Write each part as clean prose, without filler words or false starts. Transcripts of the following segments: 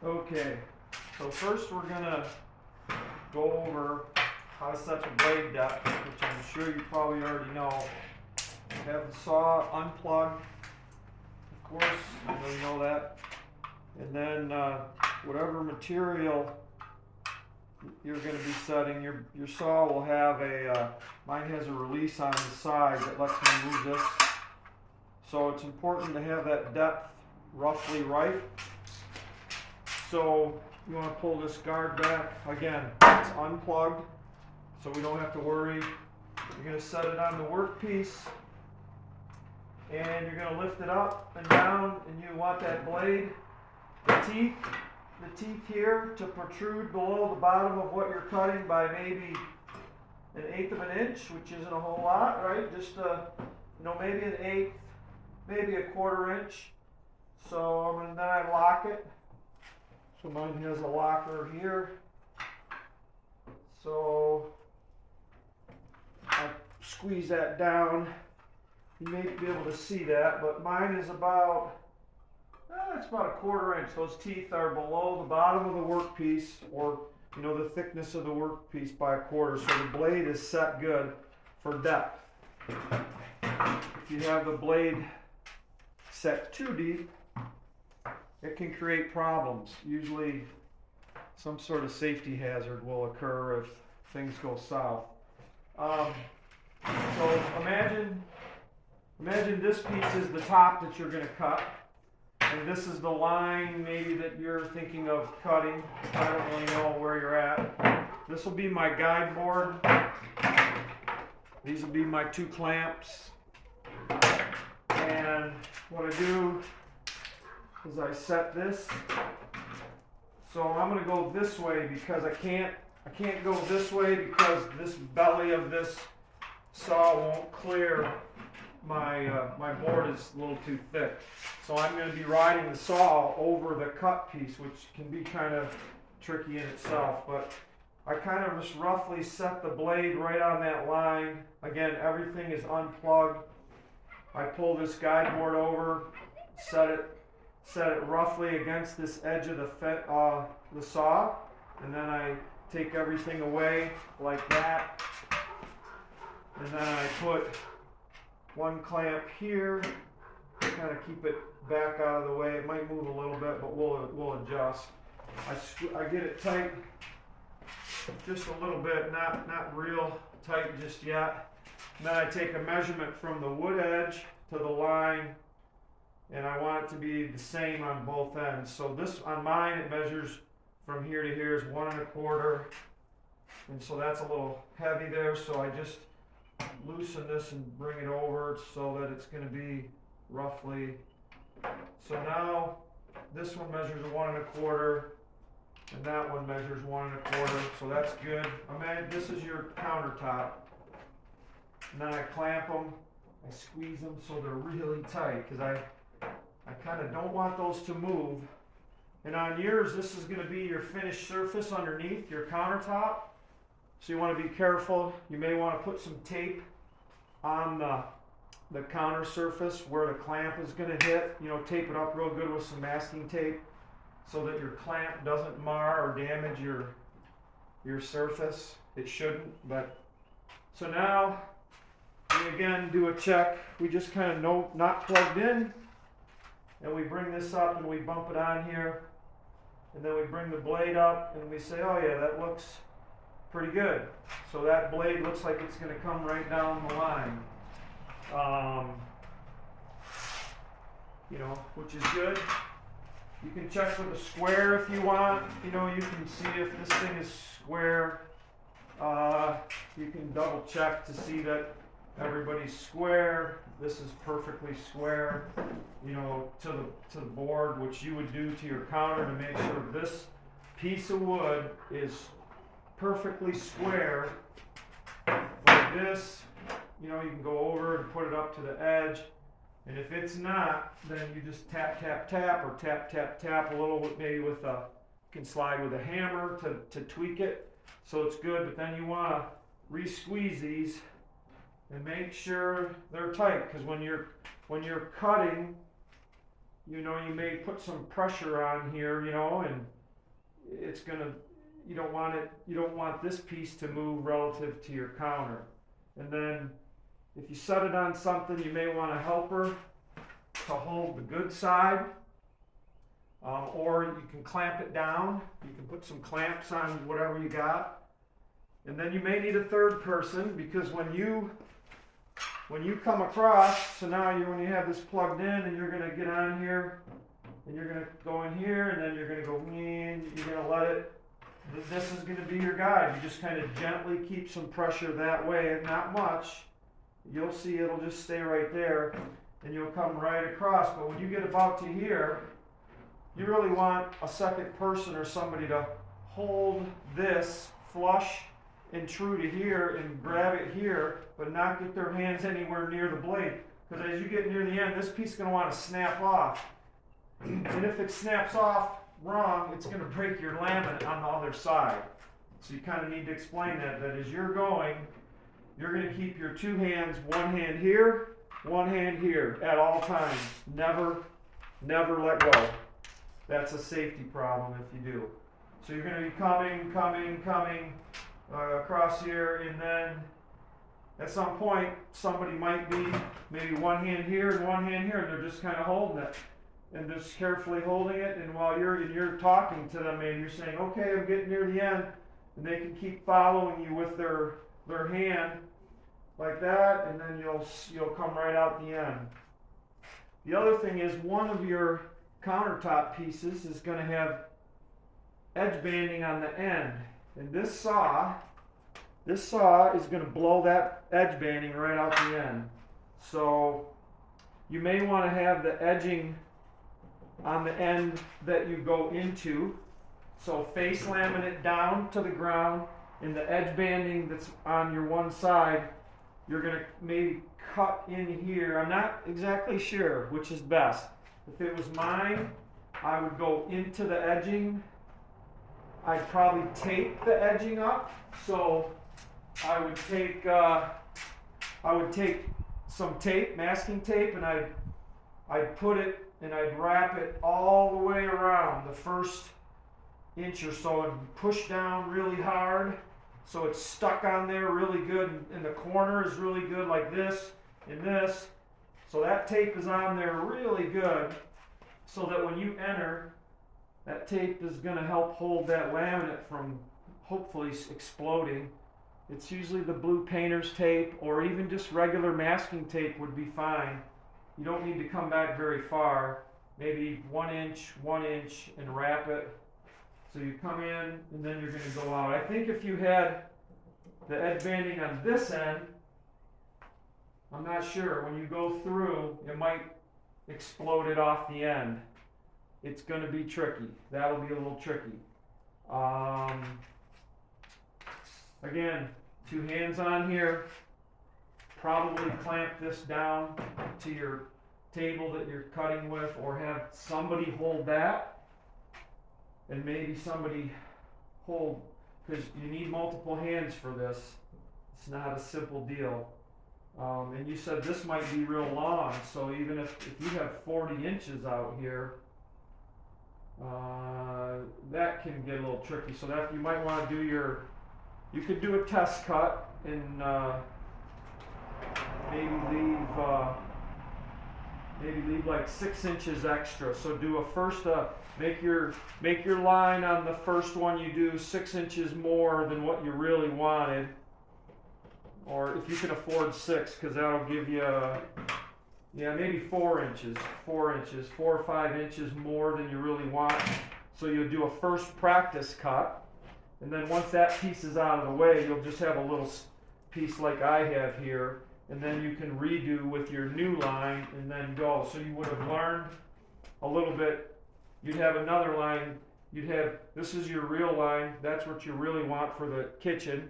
Okay, so first we're gonna go over how to set the blade depth, which I'm sure you probably already know. Have the saw unplugged, of course, I know you know that. And then whatever material you're going to be setting, your saw will have mine has a release on the side that lets me move this. So it's important to have that depth roughly right. So you want to pull this guard back. Again, it's unplugged, so we don't have to worry. You're going to set it on the workpiece, and you're going to lift it up and down, and you want that blade, the teeth here to protrude below the bottom of what you're cutting by maybe 1/8 of an inch, which isn't a whole lot, right? Just maybe 1/8, maybe 1/4 inch. So then I lock it. So mine has a locker here. So I squeeze that down. You may be able to see that, but mine is about, it's about 1/4 inch. Those teeth are below the bottom of the workpiece, or the thickness of the workpiece by 1/4. So the blade is set good for depth. If you have the blade set too deep, it can create problems. Usually some sort of safety hazard will occur if things go south. So imagine this piece is the top that you're going to cut, and this is the line maybe that you're thinking of cutting. I don't really know where you're at. This will be my guide board. These will be my 2 clamps. And what I do is I set this. So I'm going to go this way because I can't go this way because this belly of this saw won't clear. My board is a little too thick. So I'm going to be riding the saw over the cut piece, which can be kind of tricky in itself. But I kind of just roughly set the blade right on that line. Again, everything is unplugged. I pull this guide board over, set it roughly against this edge of the saw, and then I take everything away like that, and then I put 1 clamp here to kind of keep it back out of the way. It might move a little bit, but we'll adjust. I get it tight just a little bit, not real tight just yet. And then I take a measurement from the wood edge to the line, and I want it to be the same on both ends. So this, on mine, it measures from here to here is 1 1/4, and so that's a little heavy there. So I just loosen this and bring it over so that it's going to be roughly. So now this one measures 1 1/4, and that one measures 1 1/4. So that's good. Imagine this is your countertop. And then I clamp them, I squeeze them so they're really tight, because I kind of don't want those to move. And on yours, this is going to be your finished surface underneath your countertop. So you want to be careful. You may want to put some tape on the counter surface where the clamp is going to hit. Tape it up real good with some masking tape so that your clamp doesn't mar or damage your surface. It shouldn't, but so now we again do a check. We just kind of not plugged in, and we bring this up and we bump it on here, and then we bring the blade up and we say, oh yeah, that looks pretty good. So that blade looks like it's going to come right down the line, which is good. You can check with a square if you want. You can see if this thing is square. You can double check to see that everybody's square. This is perfectly square, to the board, which you would do to your counter to make sure this piece of wood is perfectly square. Like this, you can go over and put it up to the edge. And if it's not, then you just tap, tap, tap, or tap, tap, tap a little, maybe you can slide with a hammer to tweak it so it's good. But then you want to re-squeeze these and make sure they're tight, because when you're cutting, you know, you may put some pressure on here, you know, and it's gonna, you don't want this piece to move relative to your counter. And then if you set it on something, you may want a helper to hold the good side, or you can clamp it down. You can put some clamps on whatever you got. And then you may need a third person, because when you come across, so now when you have this plugged in and you're gonna get on here and you're gonna go in here and then you're gonna go in, you're gonna let it, this is gonna be your guide. You just kind of gently keep some pressure that way, not much. You'll see it'll just stay right there and you'll come right across. But when you get about to here, you really want a second person or somebody to hold this flush and true to here and grab it here, but not get their hands anywhere near the blade. Because as you get near the end, this piece is going to want to snap off. And if it snaps off wrong, it's going to break your laminate on the other side. So you kind of need to explain that as you're going, you're going to keep your two hands, one hand here, one hand here at all times. Never let go. That's a safety problem if you do. So you're going to be coming across here, and then at some point somebody might be maybe one hand here and one hand here, and they're just kind of holding it and just carefully holding it. And while you're talking to them, maybe you're saying, okay, I'm getting near the end, and they can keep following you with their hand like that, and then you'll come right out the end. The other thing is, one of your countertop pieces is going to have edge banding on the end. And this saw is going to blow that edge banding right out the end. So you may want to have the edging on the end that you go into. So face laminate down to the ground, and the edge banding that's on your one side, you're going to maybe cut in here. I'm not exactly sure which is best. If it was mine, I would go into the edging. I'd probably tape the edging up. So I would take some tape, masking tape, and I'd put it and I'd wrap it all the way around the first inch or so and push down really hard so it's stuck on there really good, and the corner is really good like this and this. So that tape is on there really good, so that when you enter, that tape is going to help hold that laminate from hopefully exploding. It's usually the blue painter's tape, or even just regular masking tape would be fine. You don't need to come back very far, maybe 1 inch, and wrap it. So you come in and then you're going to go out. I think if you had the edge banding on this end, I'm not sure, when you go through, it might explode it off the end. It's going to be tricky. That'll be a little tricky. Again, two hands on here. Probably clamp this down to your table that you're cutting with, or have somebody hold that. And maybe somebody hold, because you need multiple hands for this. It's not a simple deal. And you said this might be real long, so even if you have 40 inches out here, that can get a little tricky. So that you might want to do you could do a test cut and maybe leave like 6 inches extra. So do a first, make your line on the first one you do 6 inches more than what you really wanted. Or if you can afford 6, because that'll give you, maybe 4 inches, 4 or 5 inches more than you really want. So you'll do a first practice cut, and then once that piece is out of the way, you'll just have a little piece like I have here, and then you can redo with your new line and then go. So you would have learned a little bit. You'd have another line. This is your real line. That's what you really want for the kitchen.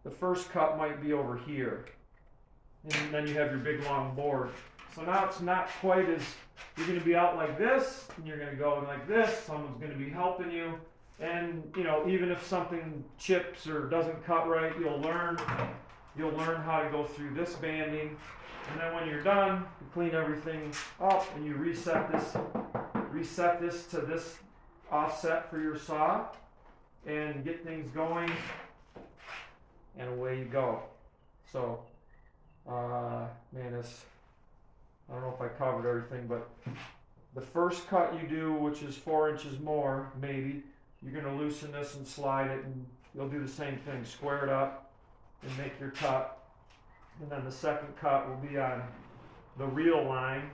The first cut might be over here, and then you have your big long board. So now it's not quite as, you're going to be out like this, and you're going to go like this. Someone's going to be helping you, and even if something chips or doesn't cut right, you'll learn how to go through this banding And then when you're done, you clean everything up and you reset this to this offset for your saw and get things going, and away you go. So, man, I don't know if I covered everything, but the first cut you do, which is 4 inches more, maybe, you're going to loosen this and slide it, and you'll do the same thing, square it up and make your cut. And then the second cut will be on the real line.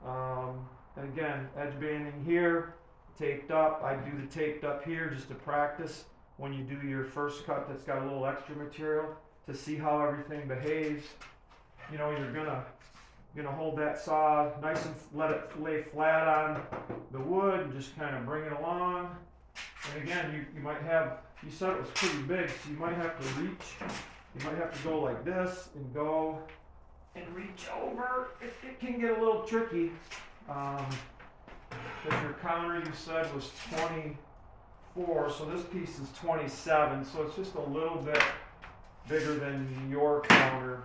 And again, edge banding here, taped up. I do the taped up here just to practice when you do your first cut that's got a little extra material, to see how everything behaves. You know, you're gonna hold that saw nice and let it lay flat on the wood and just kind of bring it along. And again, you might have, you said it was pretty big, so you might have to reach. You might have to go like this and go and reach over. It can get a little tricky. Because your counter, you said, was 24, so this piece is 27, so it's just a little bit bigger than your counter.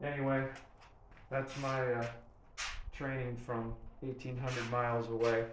Anyway, that's my training from 1,800 miles away.